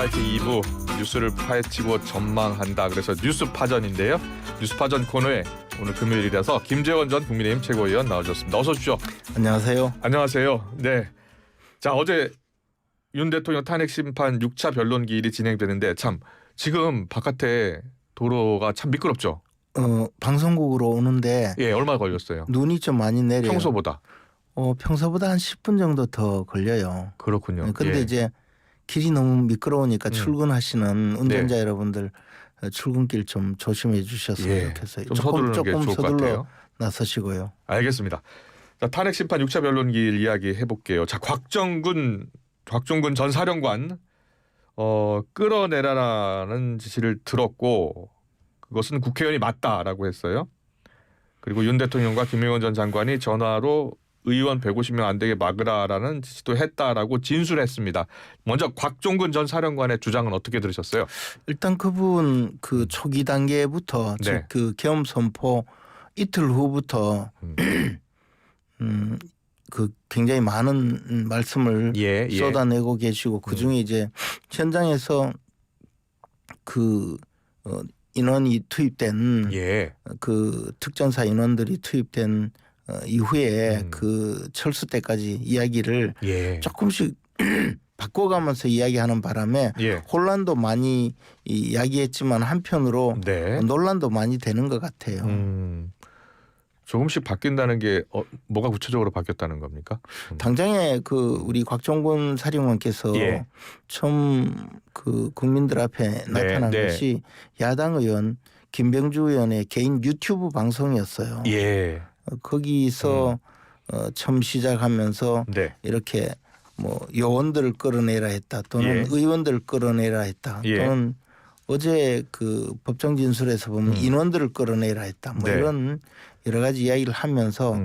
파이팅 2부 뉴스를 파헤치고 전망한다. 그래서 뉴스 파전인데요. 뉴스 파전 코너에 오늘 금요일이라서 김재원 전 국민의힘 최고위원 나오셨습니다. 어서 오십시오. 안녕하세요. 안녕하세요. 네. 자, 어제 윤 대통령 탄핵 심판 6차 변론 기일이 진행되는데 참 지금 바깥에 도로가 참 미끄럽죠. 방송국으로 오는데 예, 얼마 걸렸어요? 눈이 좀 많이 내려요. 평소보다. 평소보다 한 10분 정도 더 걸려요. 그렇군요. 그런데 예. 이제 길이 너무 미끄러우니까 출근하시는 운전자 네. 여러분들 출근길 좀 조심해 주셨으면 예. 좋겠어요. 좀 서두르는 게 조금 좋을 것 서둘러 같아요. 나서시고요. 알겠습니다. 자, 탄핵 심판 6차 변론 기일 이야기 해볼게요. 자, 곽종근 전 사령관 끌어내라라는 지시를 들었고 그것은 국회의원이 맞다라고 했어요. 그리고 윤 대통령과 김영원 전 장관이 전화로 의원 150명 안 되게 막으라라는 지시도 했다라고 진술했습니다. 먼저 곽종근 전 사령관의 주장은 어떻게 들으셨어요? 일단 그분 그 초기 단계부터 네. 즉 그 계엄 선포 이틀 후부터 그 굉장히 많은 말씀을 예. 쏟아내고 계시고 그 중에 이제 현장에서 그 인원이 투입된 예. 그 특전사 인원들이 투입된 이후에 그 철수 때까지 이야기를 예. 조금씩 바꿔가면서 이야기하는 바람에 예. 혼란도 많이 이야기했지만 한편으로 네. 논란도 많이 되는 것 같아요. 조금씩 바뀐다는 게 뭐가 구체적으로 바뀌었다는 겁니까? 당장에 그 우리 곽종근 사령관께서 예. 처음 그 국민들 앞에 나타난 네. 것이 야당 의원 김병주 의원의 개인 유튜브 방송이었어요. 예. 거기서 처음 시작하면서 네. 이렇게 뭐 요원들을 끌어내라 했다 또는 예. 의원들을 끌어내라 했다 예. 또는 어제 그 법정 진술에서 보면 인원들을 끌어내라 했다 뭐 네. 이런 여러 가지 이야기를 하면서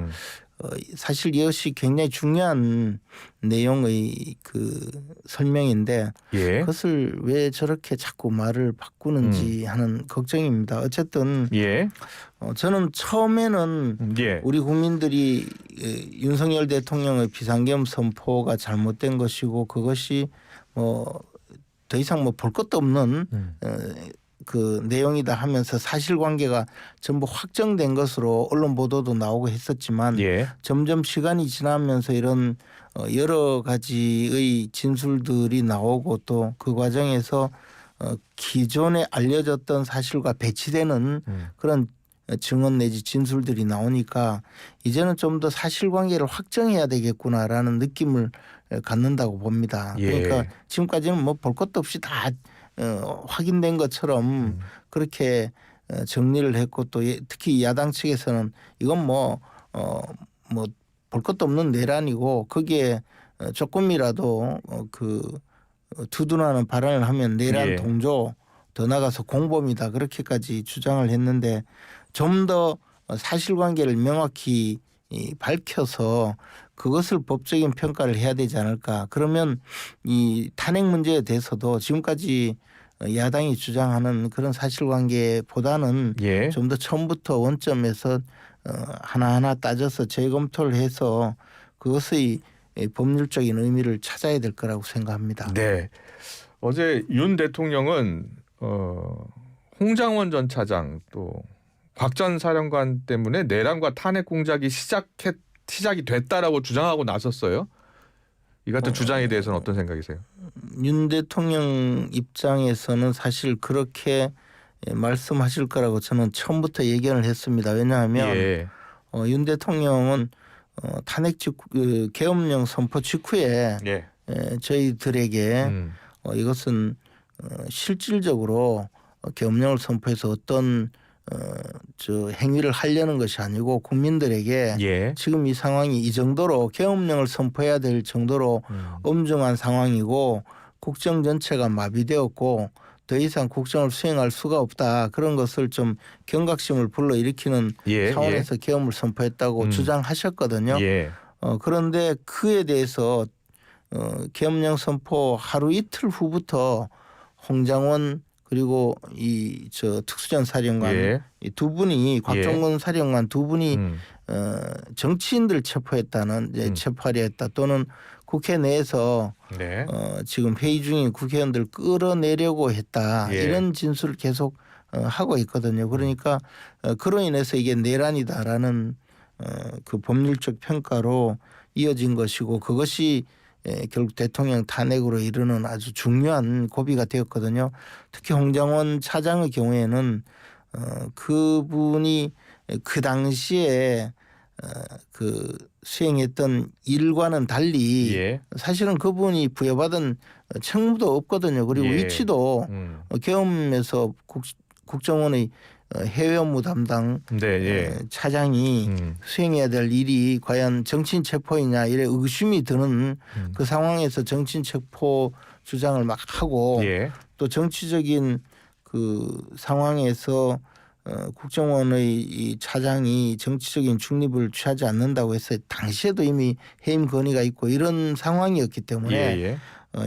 사실 이것이 굉장히 중요한 내용의 그 설명인데 예. 그것을 왜 저렇게 자꾸 말을 바꾸는지 하는 걱정입니다. 어쨌든 예. 저는 처음에는 예. 우리 국민들이 윤석열 대통령의 비상계엄 선포가 잘못된 것이고 그것이 뭐 더 이상 뭐 볼 것도 없는 그 내용이다 하면서 사실관계가 전부 확정된 것으로 언론 보도도 나오고 했었지만 예. 점점 시간이 지나면서 이런 여러 가지의 진술들이 나오고 또 그 과정에서 기존에 알려졌던 사실과 배치되는 그런 증언 내지 진술들이 나오니까 이제는 좀 더 사실관계를 확정해야 되겠구나라는 느낌을 갖는다고 봅니다. 예. 그러니까 지금까지는 뭐 볼 것도 없이 다 확인된 것처럼 그렇게 정리를 했고 또 특히 야당 측에서는 이건 뭐 볼 것도 없는 내란이고 거기에 조금이라도 그 두둔하는 발언을 하면 내란 예. 동조 더 나가서 공범이다 그렇게까지 주장을 했는데 좀 더 사실관계를 명확히 밝혀서 그것을 법적인 평가를 해야 되지 않을까. 그러면 이 탄핵 문제에 대해서도 지금까지 야당이 주장하는 그런 사실관계보다는 예. 좀 더 처음부터 원점에서 하나하나 따져서 재검토를 해서 그것의 법률적인 의미를 찾아야 될 거라고 생각합니다. 네. 어제 윤 대통령은 홍장원 전 차장 또 곽 전 사령관 때문에 내란과 탄핵 공작이 시작이 됐다라고 주장하고 나섰어요. 이 같은 주장에 대해서는 어떤 생각이세요? 윤 대통령 입장에서는 사실 그렇게 말씀하실 거라고 저는 처음부터 예견을 했습니다. 왜냐하면 예. 윤 대통령은 탄핵 계엄령 선포 직후에 예. 저희들에게 이것은 실질적으로 계엄령을 선포해서 어떤 저 행위를 하려는 것이 아니고 국민들에게 예. 지금 이 상황이 이 정도로 계엄령을 선포해야 될 정도로 엄중한 상황이고 국정 전체가 마비되었고 더 이상 국정을 수행할 수가 없다. 그런 것을 좀 경각심을 불러일으키는 차원에서 계엄을 선포했다고 주장하셨거든요. 예. 그런데 그에 대해서 계엄령 선포 하루 이틀 후부터 홍장원 그리고 이 특수전 사령관 이 두 분이 곽종근 사령관 두 분이 정치인들 체포했다는 체포하려 했다 또는 국회 내에서 네. 지금 회의 중인 국회의원들 끌어내려고 했다. 예. 이런 진술을 계속 하고 있거든요. 그러니까 그로 인해서 이게 내란이다라는 그 법률적 평가로 이어진 것이고 그것이 결국 대통령 탄핵으로 이르는 아주 중요한 고비가 되었거든요. 특히 홍장원 차장의 경우에는 그분이 그 당시에 그 수행했던 일과는 달리 예. 사실은 그분이 부여받은 책무도 없거든요. 그리고 예. 위치도 계엄에서 국정원의 해외 업무 담당 네. 예. 차장이 수행해야 될 일이 과연 정치인 체포이냐 이래 의심이 드는 그 상황에서 정치인 체포 주장을 막 하고 예. 또 정치적인 그 상황에서 국정원의 이 차장이 정치적인 중립을 취하지 않는다고 해서 당시에도 이미 해임 건의가 있고 이런 상황이었기 때문에 예.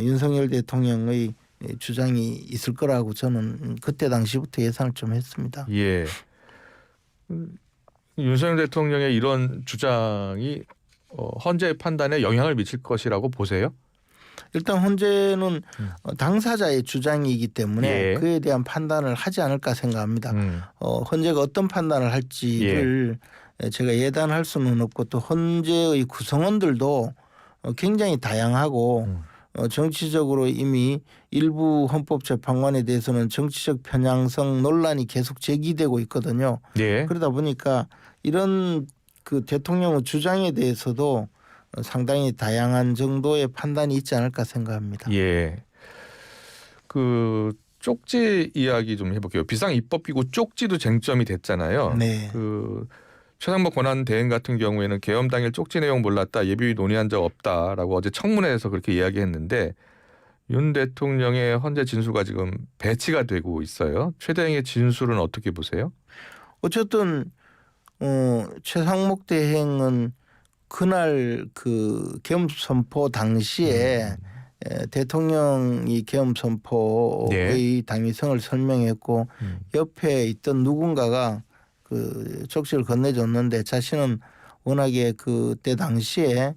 윤석열 대통령의 주장이 있을 거라고 저는 그때 당시부터 예상을 좀 했습니다. 예. 윤석열 대통령의 이런 주장이 헌재 판단에 영향을 미칠 것이라고 보세요? 일단 헌재는 당사자의 주장이기 때문에 예. 그에 대한 판단을 하지 않을까 생각합니다. 헌재가 어떤 판단을 할지를 제가 예단할 수는 없고 또 헌재의 구성원들도 굉장히 다양하고 정치적으로 이미 일부 헌법재판관에 대해서는 정치적 편향성 논란이 계속 제기되고 있거든요. 예. 그러다 보니까 이런 그 대통령의 주장에 대해서도 상당히 다양한 정도의 판단이 있지 않을까 생각합니다. 예. 그 쪽지 이야기 좀 해볼게요. 비상 입법기구 쪽지도 쟁점이 됐잖아요. 네. 그 최상목 권한 대행 같은 경우에는 계엄 당일 쪽지 내용 몰랐다, 예비위 논의한 적 없다라고 어제 청문회에서 그렇게 이야기했는데 윤 대통령의 헌재 진술과 지금 배치가 되고 있어요. 최 대행의 진술은 어떻게 보세요? 어쨌든 최상목 대행은 그날 그 계엄 선포 당시에 대통령이 계엄 선포의 당위성을 설명했고 옆에 있던 누군가가 그 쪽지를 건네줬는데 자신은 워낙에 그때 당시에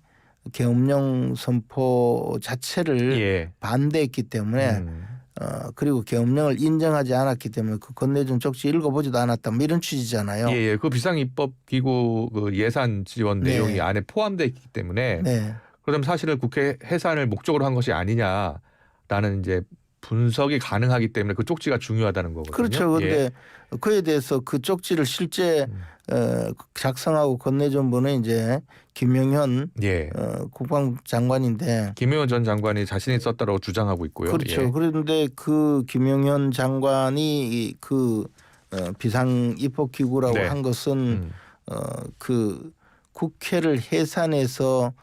계엄령 선포 자체를 반대했기 때문에 그리고 계엄령을 인정하지 않았기 때문에 그 건네준 쪽지 읽어보지도 않았다. 뭐 이런 취지잖아요. 예. 그 비상입법기구 그 예산 지원 내용이 안에 포함되어 있기 때문에 그러면 사실은 국회 해산을 목적으로 한 것이 아니냐라는 이제 분석이 가능하기 때문에 그 쪽지가 중요하다는 거거든요. 그렇죠. 그런데 그에 대해서 그 쪽지를 실제 작성하고 건네준 분은 이제 김영현 국방장관인데 김영현 전 장관이 자신이 썼다고 주장하고 있고요. 그렇죠. 그런데 그 김영현 장관이 그 비상 입법 기구라고 한 것은 그 국회를 해산해서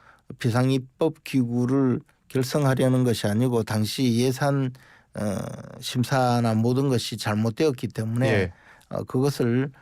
비상 입법 기구를 결성하려는 것이 아니고 당시 예산 심사나 모든 것이 잘못되었기 때문에 그것을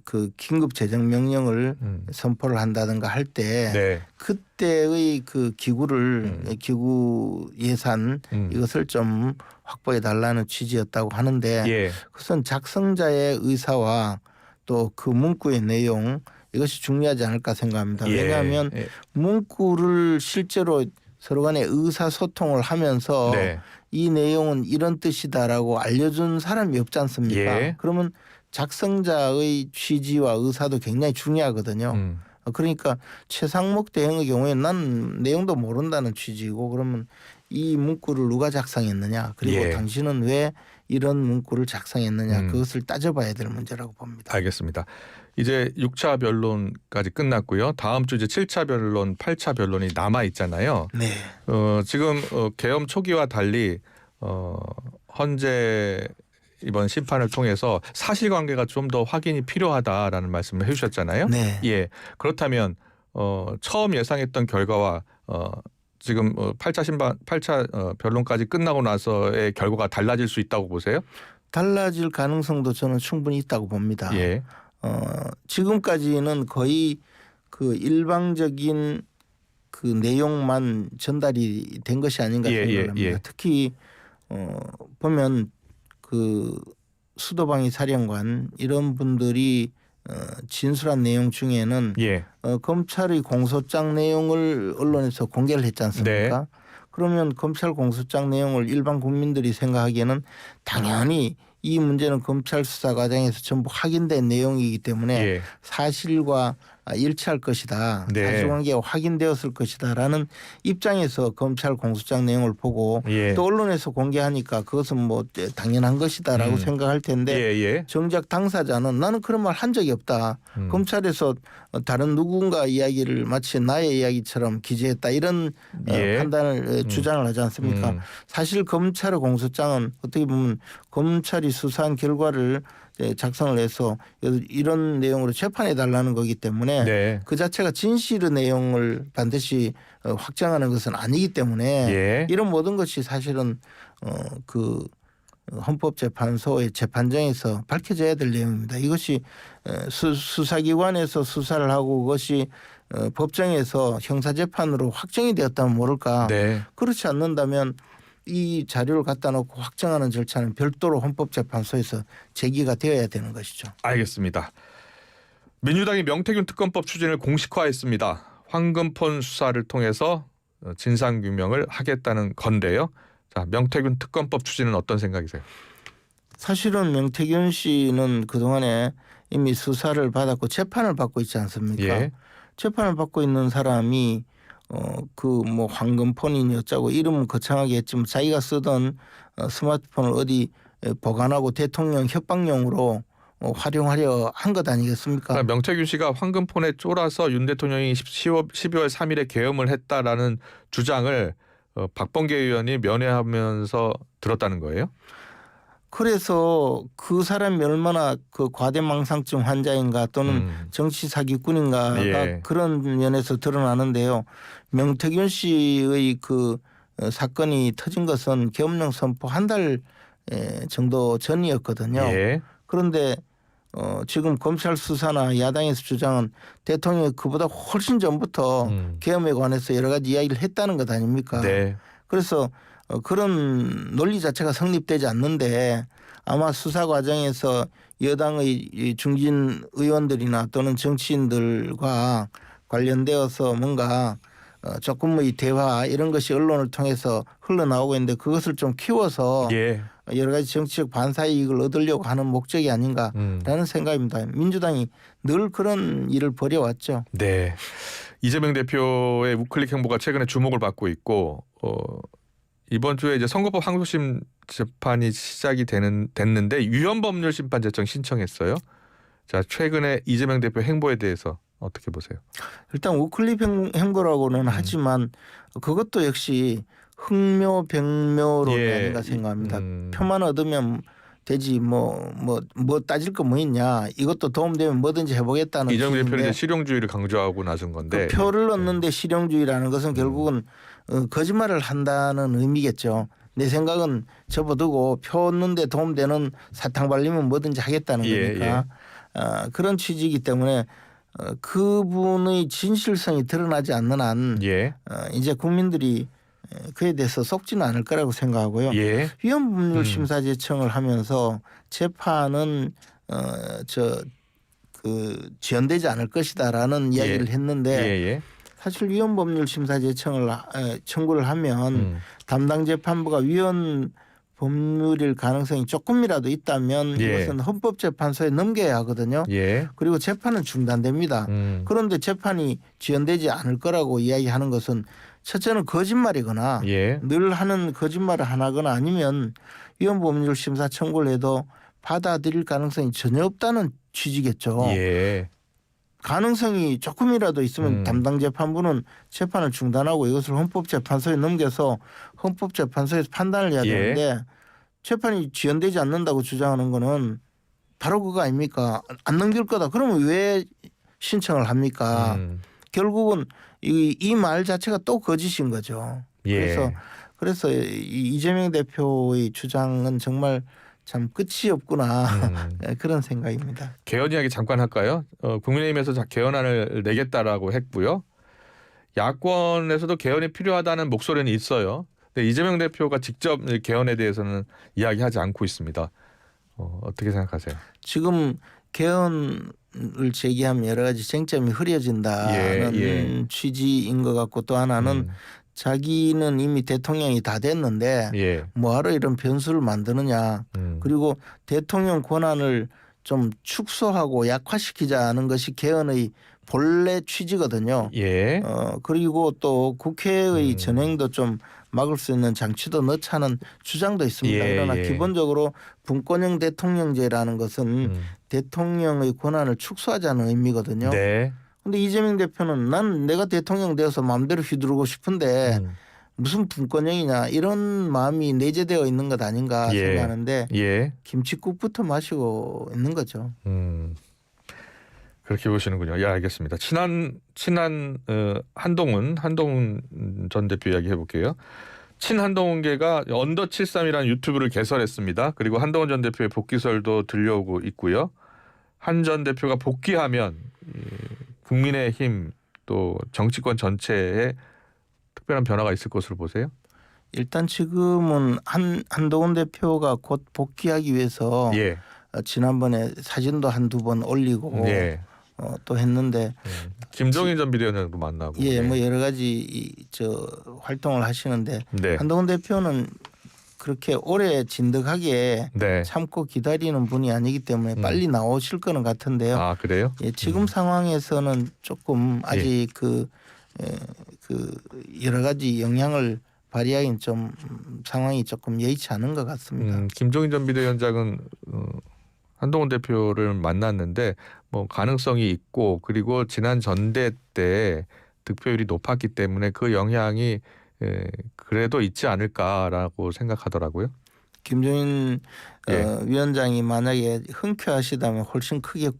그 긴급 재정 명령을 선포를 한다든가 할 때 그때의 그 기구를 기구 예산 이것을 좀 확보해 달라는 취지였다고 하는데 그것은 작성자의 의사와 또 그 문구의 내용 이것이 중요하지 않을까 생각합니다. 왜냐하면 문구를 실제로 서로 간에 의사소통을 하면서 이 내용은 이런 뜻이다라고 알려준 사람이 없지 않습니까? 그러면 작성자의 취지와 의사도 굉장히 중요하거든요. 그러니까 최상목 대행의 경우에 난 내용도 모른다는 취지고 그러면 이 문구를 누가 작성했느냐 그리고 당신은 왜 이런 문구를 작성했느냐 그것을 따져봐야 될 문제라고 봅니다. 알겠습니다. 이제 6차 변론까지 끝났고요. 다음 주 이제 7차 변론, 8차 변론이 남아 있잖아요. 지금 계엄 초기와 달리 헌재 이번 심판을 통해서 사실관계가 좀 더 확인이 필요하다라는 말씀을 해주셨잖아요. 그렇다면 처음 예상했던 결과와 지금 8차 변론까지 끝나고 나서의 결과가 달라질 수 있다고 보세요? 달라질 가능성도 저는 충분히 있다고 봅니다. 지금까지는 거의 그 일방적인 그 내용만 전달이 된 것이 아닌가 생각합니다. 특히 보면 그 수도방위 사령관 이런 분들이 진술한 내용 중에는 예. 검찰의 공소장 내용을 언론에서 공개를 했지 않습니까? 네. 그러면 검찰 공소장 내용을 일반 국민들이 생각하기에는 당연히 이 문제는 검찰 수사 과정에서 전부 확인된 내용이기 때문에 예. 사실과 일치할 것이다. 네. 사실관계가 확인되었을 것이다라는 입장에서 검찰 공소장 내용을 보고 예. 또 언론에서 공개하니까 그것은 뭐 당연한 것이다라고 생각할 텐데 예. 정작 당사자는 나는 그런 말 한 적이 없다. 검찰에서 다른 누군가 이야기를 마치 나의 이야기처럼 기재했다 이런 예. 판단을 주장을 하지 않습니까? 사실 검찰의 공소장은 어떻게 보면 검찰이 수사한 결과를 작성을 해서 이런 내용으로 재판해 달라는 거기 때문에 네. 그 자체가 진실의 내용을 반드시 확정하는 것은 아니기 때문에 예. 이런 모든 것이 사실은 그 헌법재판소의 재판정에서 밝혀져야 될 내용입니다. 이것이 수사기관에서 수사를 하고 그것이 법정에서 형사재판으로 확정이 되었다면 모를까. 네. 그렇지 않는다면 이 자료를 갖다 놓고 확정하는 절차는 별도로 헌법재판소에서 제기가 되어야 되는 것이죠. 알겠습니다. 민주당이 명태균 특검법 추진을 공식화했습니다. 황금폰 수사를 통해서 진상규명을 하겠다는 건데요. 자, 명태균 특검법 추진은 어떤 생각이세요? 사실은 명태균 씨는 그동안에 이미 수사를 받았고 재판을 받고 있지 않습니까? 예. 재판을 받고 있는 사람이 그 뭐 황금폰이니 어쩌고 이름은 거창하게 했지만 자기가 쓰던 스마트폰을 어디 보관하고 대통령 협박용으로 활용하려 한 것 아니겠습니까? 그러니까 명태균 씨가 황금폰에 쫄아서 윤 대통령이 12월 3일에 계엄을 했다라는 주장을 박범계 의원이 면회하면서 들었다는 거예요? 그래서 그 사람이 얼마나 그 과대망상증 환자인가 또는 정치 사기꾼인가가 예. 그런 면에서 드러나는데요. 명태균 씨의 그 사건이 터진 것은 계엄령 선포 한 달 정도 전이었거든요. 예. 그런데 지금 검찰 수사나 야당에서 주장은 대통령이 그보다 훨씬 전부터 계엄에 관해서 여러 가지 이야기를 했다는 것 아닙니까? 네. 그래서 그런 논리 자체가 성립되지 않는데 아마 수사 과정에서 여당의 중진 의원들이나 또는 정치인들과 관련되어서 뭔가 조금의 대화 이런 것이 언론을 통해서 흘러나오고 있는데 그것을 좀 키워서 예. 여러 가지 정치적 반사이익을 얻으려고 하는 목적이 아닌가라는 생각입니다. 민주당이 늘 그런 일을 벌여왔죠. 네. 이재명 대표의 우클릭 행보가 최근에 주목을 받고 있고 이번 주에 이제 선거법 항소심 재판이 시작이 됐는데 위헌법률심판 제청 신청했어요. 자, 최근에 이재명 대표 행보에 대해서 어떻게 보세요? 일단 우클릭 행보라고는 하지만 그것도 역시 흥묘병묘론이 예. 아닌가 생각합니다. 표만 얻으면 되지 뭐 따질 거 뭐 있냐. 이것도 도움되면 뭐든지 해보겠다는 이재명 대표는 취지인데 이제 실용주의를 강조하고 나선 건데 그 표를 얻는데 실용주의라는 것은 결국은 거짓말을 한다는 의미겠죠. 내 생각은 접어두고 표 얻는데 도움되는 사탕 발리면 뭐든지 하겠다는 거니까 그런 취지이기 때문에 그분의 진실성이 드러나지 않는 한 예. 이제 국민들이 그에 대해서 속지는 않을 거라고 생각하고요. 예. 위헌법률 심사 제청을 하면서 재판은 지연되지 않을 것이다라는 이야기를 했는데 예. 사실 위헌법률 심사 제청을 청구를 하면 담당 재판부가 위헌 법률일 가능성이 조금이라도 있다면 이것은 헌법재판소에 넘겨야 하거든요. 예. 그리고 재판은 중단됩니다. 그런데 재판이 지연되지 않을 거라고 이야기하는 것은 첫째는 거짓말이거나 늘 하는 거짓말을 하거나 아니면 위헌법률 심사 청구를 해도 받아들일 가능성이 전혀 없다는 취지겠죠. 예. 가능성이 조금이라도 있으면 담당 재판부는 재판을 중단하고 이것을 헌법재판소에 넘겨서 헌법재판소에서 판단을 해야 되는데 재판이 지연되지 않는다고 주장하는 거는 바로 그거 아닙니까? 안 넘길 거다. 그러면 왜 신청을 합니까? 결국은 이 말 자체가 또 거짓인 거죠. 그래서 이재명 대표의 주장은 정말 참 끝이 없구나 그런 생각입니다. 개헌 이야기 잠깐 할까요? 국민의힘에서 개헌안을 내겠다라고 했고요. 야권에서도 개헌이 필요하다는 목소리는 있어요. 근데 이재명 대표가 직접 개헌에 대해서는 이야기하지 않고 있습니다. 어떻게 생각하세요? 지금 개헌을 제기하면 여러 가지 쟁점이 흐려진다는 예. 취지인 것 같고, 또 하나는 자기는 이미 대통령이 다 됐는데 예. 뭐하러 이런 변수를 만드느냐. 그리고 대통령 권한을 좀 축소하고 약화시키자는 것이 개헌의 본래 취지거든요. 예. 그리고 또 국회의 전횡도 좀 막을 수 있는 장치도 넣자는 주장도 있습니다. 예, 그러나 예. 기본적으로 분권형 대통령제라는 것은 대통령의 권한을 축소하자는 의미거든요. 네. 근데 이재명 대표는 난 내가 대통령 되어서 마음대로 휘두르고 싶은데 무슨 분권형이냐, 이런 마음이 내재되어 있는 것 아닌가 예. 생각하는데 예. 김칫국부터 마시고 있는 거죠. 그렇게 보시는군요. 예, 알겠습니다. 친한 한동훈 전 대표 이야기 해볼게요. 친한동훈계가 언더 73이라는 유튜브를 개설했습니다. 그리고 한동훈 전 대표의 복귀설도 들려오고 있고요. 한 전 대표가 복귀하면 국민의힘 또 정치권 전체에 특별한 변화가 있을 것으로 보세요? 일단 지금은 한동훈 대표가 곧 복귀하기 위해서 예. 지난번에 사진도 한두 번 올리고 예. 또 했는데 김종인 전 비대위원장도 만나고. 예, 네. 뭐 여러 가지 활동을 하시는데 네. 한동훈 대표는 그렇게 오래 진득하게 네. 참고 기다리는 분이 아니기 때문에 빨리 나오실 거는 같은데요. 아, 그래요? 예, 지금 상황에서는 조금 아직 그 여러 가지 영향을 발휘하기는 좀 상황이 조금 여의치 않은 것 같습니다. 김종인 전 비대위원장은 한동훈 대표를 만났는데 뭐 가능성이 있고, 그리고 지난 전대 때 득표율이 높았기 때문에 그 영향이 그래도 있지 않을까라고 생각하더라고요. 김종인 예. 위원장이 만약에 흔쾌하시다면 훨씬 크게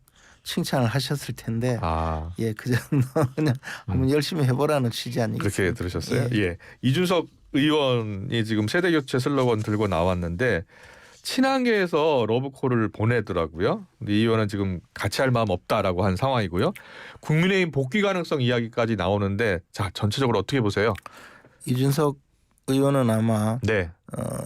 칭찬을 하셨을 텐데 예, 그 정도 그냥 한번 열심히 해보라는 취지 아니겠습니까? 그렇게 들으셨어요? 예. 이준석 의원이 지금 세대교체 슬로건 들고 나왔는데 친한계에서 러브콜을 보내더라고요. 근데 이 의원은 지금 같이 할 마음 없다라고 한 상황이고요. 국민의힘 복귀 가능성 이야기까지 나오는데, 자, 전체적으로 어떻게 보세요? 이준석 의원은 아마 네.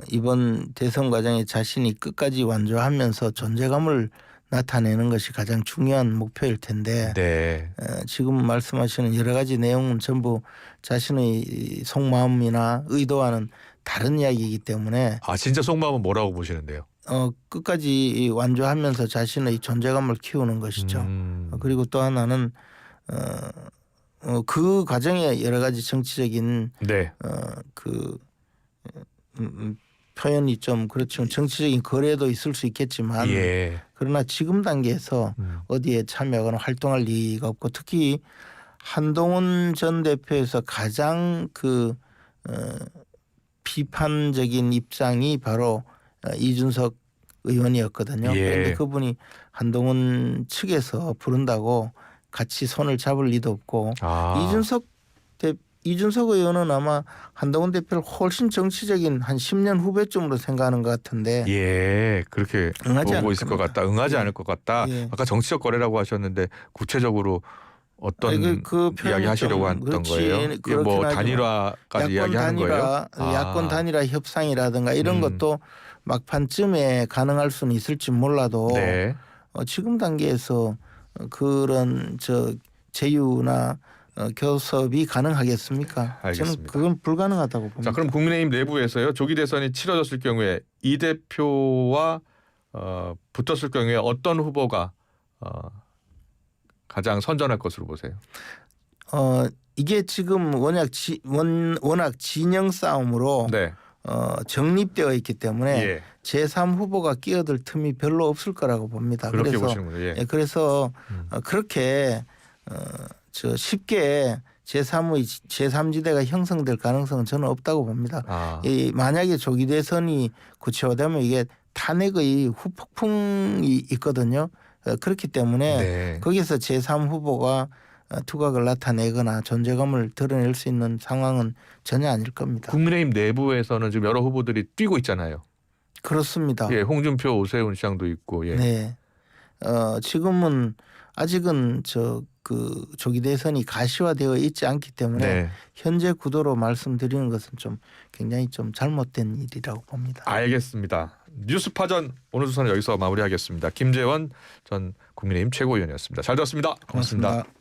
이번 대선 과정에 자신이 끝까지 완주하면서 존재감을 나타내는 것이 가장 중요한 목표일 텐데 네. 지금 말씀하시는 여러 가지 내용은 전부 자신의 속마음이나 의도와는 다른 이야기이기 때문에 진짜 속마음은 뭐라고 보시는데요? 끝까지 완주하면서 자신의 존재감을 키우는 것이죠. 그리고 또 하나는 그 과정에 여러 가지 정치적인 네. 표현이 좀 그렇지만 정치적인 거래도 있을 수 있겠지만 예. 그러나 지금 단계에서 어디에 참여하거나 활동할 리가 없고, 특히 한동훈 전 대표에서 가장 비판적인 입장이 바로 이준석 의원이었거든요. 예. 그런데 그분이 한동훈 측에서 부른다고 같이 손을 잡을 리도 없고 이준석 의원은 아마 한동훈 대표를 훨씬 정치적인 한 10년 후배쯤으로 생각하는 것 같은데 예, 그렇게 보고 있을 것 같다. 응하지 않을 것 같다. 예. 아까 정치적 거래라고 하셨는데 구체적으로 어떤 그 이야기 하시려고 했던 거예요? 이게 뭐 단일화까지 이야기하는 거예요? 야권 단일화 협상이라든가 이런 것도 막판쯤에 가능할 수는 있을지 몰라도 네. 지금 단계에서 그런 제휴나 교섭이 가능하겠습니까? 알겠습니다. 저는 그건 불가능하다고 봅니다. 자, 그럼 국민의힘 내부에서요, 조기 대선이 치러졌을 경우에 이 대표와 붙었을 경우에 어떤 후보가 가장 선전할 것으로 보세요? 이게 지금 워낙 진영 싸움으로 네. 정립되어 있기 때문에 예. 제3 후보가 끼어들 틈이 별로 없을 거라고 봅니다. 그렇게 그래서 보시는군요. 예. 그래서 그렇게 쉽게 제3지대가 형성될 가능성은 저는 없다고 봅니다. 만약에 조기 대선이 구체화되면 이게 탄핵의 후폭풍이 있거든요. 그렇기 때문에 네. 거기서 제3 후보가 두각을 나타내거나 존재감을 드러낼 수 있는 상황은 전혀 아닐 겁니다. 국민의힘 내부에서는 지금 여러 후보들이 뛰고 있잖아요. 그렇습니다. 예, 홍준표, 오세훈 시장도 있고. 예. 네. 지금은 아직은 조기 대선이 가시화되어 있지 않기 때문에 네. 현재 구도로 말씀드리는 것은 좀 굉장히 좀 잘못된 일이라고 봅니다. 알겠습니다. 뉴스파전 오늘 수사는 여기서 마무리하겠습니다. 김재원 전 국민의힘 최고위원이었습니다. 잘 들었습니다. 고맙습니다. 고맙습니다.